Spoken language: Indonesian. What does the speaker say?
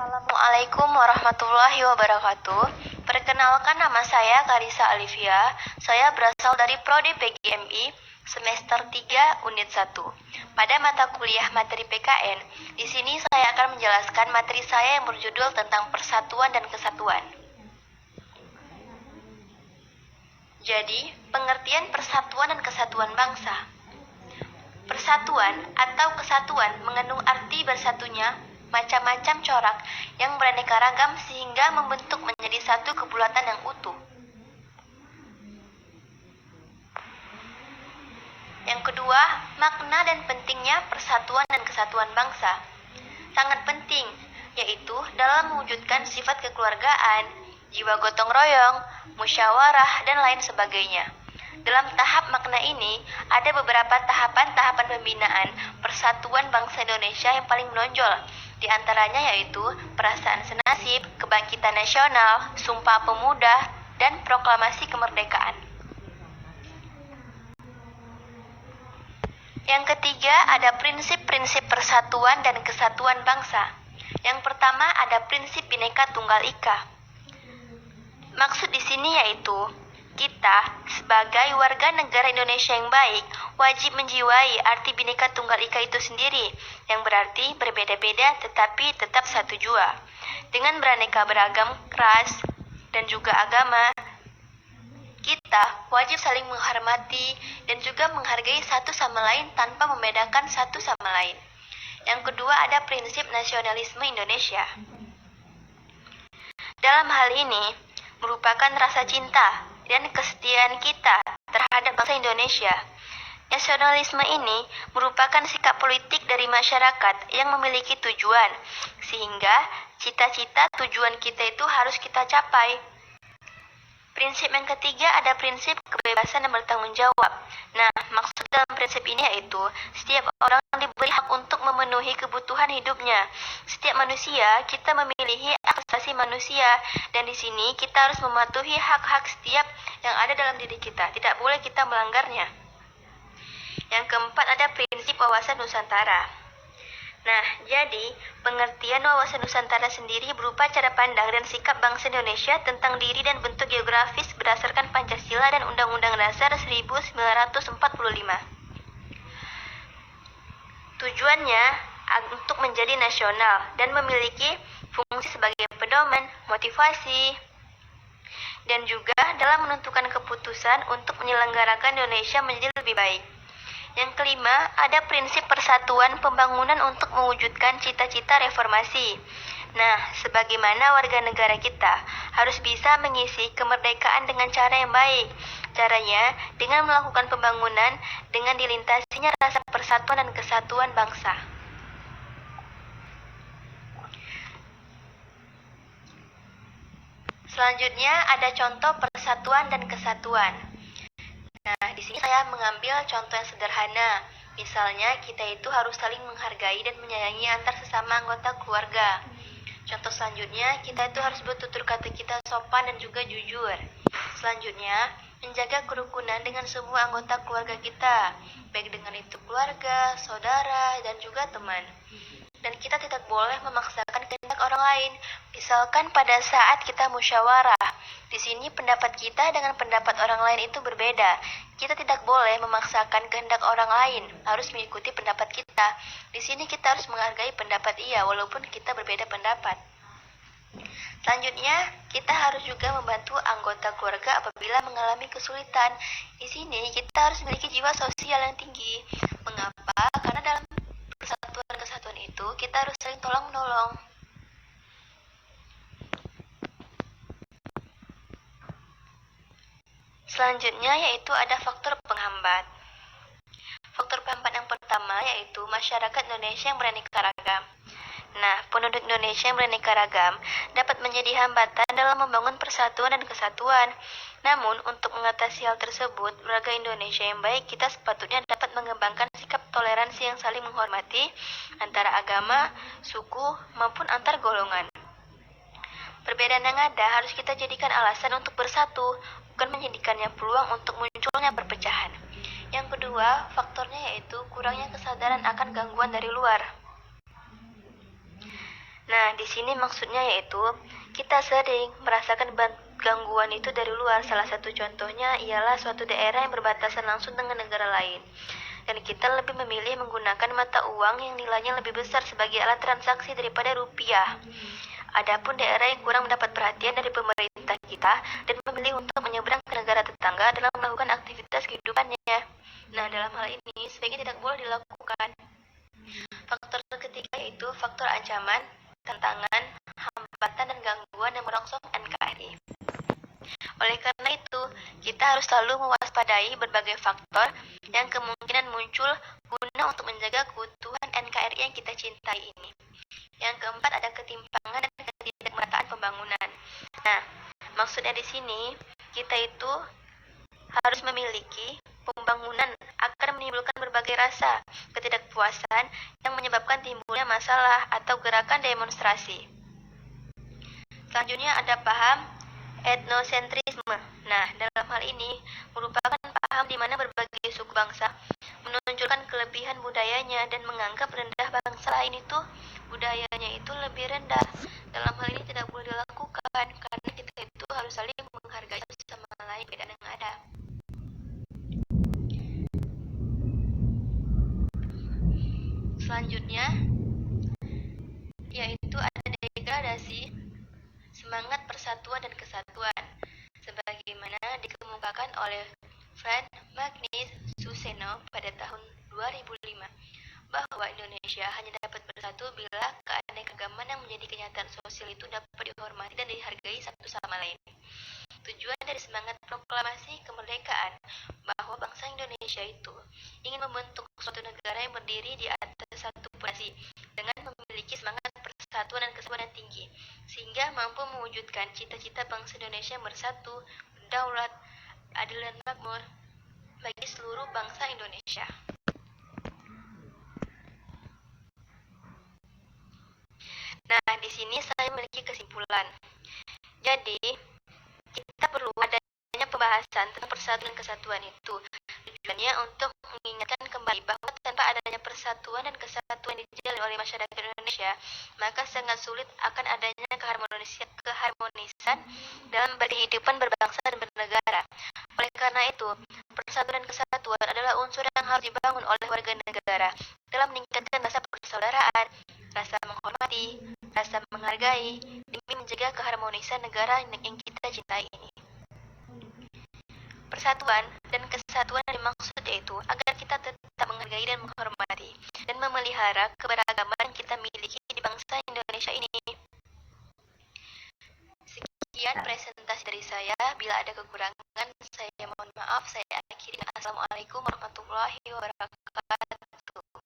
Assalamualaikum warahmatullahi wabarakatuh. Perkenalkan, nama saya Karisa Alivia. Saya berasal dari Prodi PGMI semester 3 unit 1. Pada mata kuliah materi PKN, di sini saya akan menjelaskan materi saya yang berjudul tentang persatuan dan kesatuan. Jadi, pengertian persatuan dan kesatuan bangsa. Persatuan atau kesatuan mengandung arti bersatunya macam-macam corak yang beraneka ragam sehingga membentuk menjadi satu kebulatan yang utuh. Yang kedua, makna dan pentingnya persatuan dan kesatuan bangsa. Sangat penting, yaitu dalam mewujudkan sifat kekeluargaan, jiwa gotong royong, musyawarah, dan lain sebagainya. Dalam tahap makna ini, ada beberapa tahapan-tahapan pembinaan persatuan bangsa Indonesia yang paling menonjol. Di antaranya yaitu perasaan senasib, kebangkitan nasional, sumpah pemuda, dan proklamasi kemerdekaan. Yang ketiga, ada prinsip-prinsip persatuan dan kesatuan bangsa. Yang pertama, ada prinsip Bhinneka Tunggal Ika. Maksud di sini yaitu kita sebagai warga negara Indonesia yang baik wajib menjiwai arti Bhinneka Tunggal Ika itu sendiri, yang berarti berbeda-beda tetapi tetap satu jua. Dengan beraneka beragam ras dan juga agama, kita wajib saling menghormati dan juga menghargai satu sama lain tanpa membedakan satu sama lain. Yang kedua, ada prinsip nasionalisme Indonesia. Dalam hal ini merupakan rasa cinta dan kesetiaan kita terhadap bangsa Indonesia. Nasionalisme ini merupakan sikap politik dari masyarakat yang memiliki tujuan, sehingga cita-cita tujuan kita itu harus kita capai. Prinsip yang ketiga ada prinsip kebebasan dan bertanggung jawab. Nah, maksud dalam prinsip ini yaitu setiap orang diberi hak untuk memenuhi kebutuhan hidupnya. Setiap manusia, kita memiliki hak asasi manusia, dan di sini kita harus mematuhi hak-hak setiap yang ada dalam diri kita. Tidak boleh kita melanggarnya. Yang keempat ada prinsip wawasan Nusantara. Nah, jadi pengertian wawasan Nusantara sendiri berupa cara pandang dan sikap bangsa Indonesia tentang diri dan bentuk geografis berdasarkan Pancasila dan Undang-Undang Dasar 1945. Tujuannya untuk menjadi nasional dan memiliki fungsi sebagai pedoman, motivasi, dan juga dalam menentukan keputusan untuk menyelenggarakan Indonesia menjadi lebih baik. Yang kelima, ada prinsip persatuan pembangunan untuk mewujudkan cita-cita reformasi. Nah, sebagaimana warga negara kita harus bisa mengisi kemerdekaan dengan cara yang baik. Caranya dengan melakukan pembangunan dengan dilintasinya rasa persatuan dan kesatuan bangsa. Selanjutnya ada contoh persatuan dan kesatuan. Nah, di sini saya mengambil contoh yang sederhana. Misalnya, kita itu harus saling menghargai dan menyayangi antar sesama anggota keluarga. Contoh selanjutnya, kita itu harus bertutur kata kita sopan dan juga jujur. Selanjutnya, menjaga kerukunan dengan semua anggota keluarga kita, baik dengan itu keluarga, saudara, dan juga teman. Dan kita tidak boleh memaksakan kehendak orang lain. Misalkan pada saat kita musyawarah, di sini pendapat kita dengan pendapat orang lain itu berbeda. Kita tidak boleh memaksakan kehendak orang lain, harus mengikuti pendapat kita. Di sini kita harus menghargai pendapat ia, walaupun kita berbeda pendapat. Selanjutnya, kita harus juga membantu anggota keluarga apabila mengalami kesulitan. Di sini kita harus memiliki jiwa sosial yang tinggi. Mengapa? Karena dalam kesatuan itu kita harus saling tolong-menolong. Selanjutnya yaitu ada faktor penghambat. Faktor penghambat yang pertama yaitu masyarakat Indonesia yang beraneka ragam. Nah, penduduk Indonesia yang beraneka ragam dapat menjadi hambatan dalam membangun persatuan dan kesatuan. Namun, untuk mengatasi hal tersebut, warga Indonesia yang baik kita sepatutnya dapat mengembangkan sikap toleransi yang saling menghormati antara agama, suku, maupun antar golongan. Perbedaan yang ada harus kita jadikan alasan untuk bersatu, bukan menjadikannya peluang untuk munculnya perpecahan. Yang kedua, faktornya yaitu kurangnya kesadaran akan gangguan dari luar. Nah, di sini maksudnya yaitu kita sering merasakan gangguan itu dari luar. Salah satu contohnya ialah suatu daerah yang berbatasan langsung dengan negara lain. Dan kita lebih memilih menggunakan mata uang yang nilainya lebih besar sebagai alat transaksi daripada rupiah. Adapun daerah yang kurang mendapat perhatian dari pemerintah kita dan memilih untuk menyeberang ke negara tetangga dalam melakukan aktivitas kehidupannya. Nah, dalam hal ini sebaiknya tidak boleh dilakukan. Faktor ketiga yaitu faktor ancaman, tantangan, hambatan, dan gangguan yang merongsok NKRI. Oleh karena itu, kita harus selalu mewaspadai berbagai faktor yang kemungkinan muncul guna untuk menjaga keutuhan NKRI yang kita cintai ini. Yang keempat ada ketimpangan dan ketidakmerataan pembangunan. Nah, maksudnya di sini kita itu harus memiliki pembangunan akan menimbulkan berbagai rasa ketidakpuasan yang menyebabkan timbulnya masalah atau gerakan demonstrasi. Selanjutnya ada paham etnosentrisme. Nah, dalam hal ini merupakan paham di mana berbagai suku bangsa menunjukkan kelebihan budayanya dan menganggap rendah bangsa lain itu budayanya itu lebih rendah. Dalam hal ini tidak boleh dilakukan karena kita itu harus saling menghargai sama lain beda yang ada. Selanjutnya yaitu ada degradasi semangat persatuan dan kesatuan sebagaimana dikemukakan oleh Franz Magnus Suseno pada tahun 2005 bahwa Indonesia hanya dapat bersatu bila keanekaragaman yang menjadi kenyataan sosial itu dapat dihormati dan dihargai satu sama lain. Tujuan dari semangat proklamasi kemerdekaan bahwa bangsa Indonesia itu ingin membentuk suatu negara yang berdiri di atas satu fondasi dengan memiliki semangat persatuan dan kesatuan yang tinggi sehingga mampu mewujudkan cita-cita bangsa Indonesia bersatu, berdaulat, adil dan makmur bagi seluruh bangsa Indonesia. Nah, di sini saya memiliki kesimpulan. Jadi, kita perlu adanya pembahasan tentang persatuan dan kesatuan itu. Tujuannya untuk mengingatkan kembali bahwa tanpa adanya persatuan dan kesatuan dijalin oleh masyarakat Indonesia, maka sangat sulit akan adanya keharmonisan dalam berkehidupan berbangsa dan bernegara. Oleh karena itu, persatuan dan kesatuan adalah unsur yang harus dibangun oleh warga negara dalam meningkatkan rasa persaudaraan, rasa menghormati, rasa menghargai, demi menjaga keharmonisan negara yang kita cintai ini. Persatuan dan kesatuan yang dimaksud yaitu agar kita tetap menghargai dan menghormati dan memelihara keberagaman yang kita miliki di bangsa Indonesia ini. Sekian presentasi dari saya. Bila ada kekurangan, saya mohon maaf. Saya akhiri dengan Assalamualaikum warahmatullahi wabarakatuh.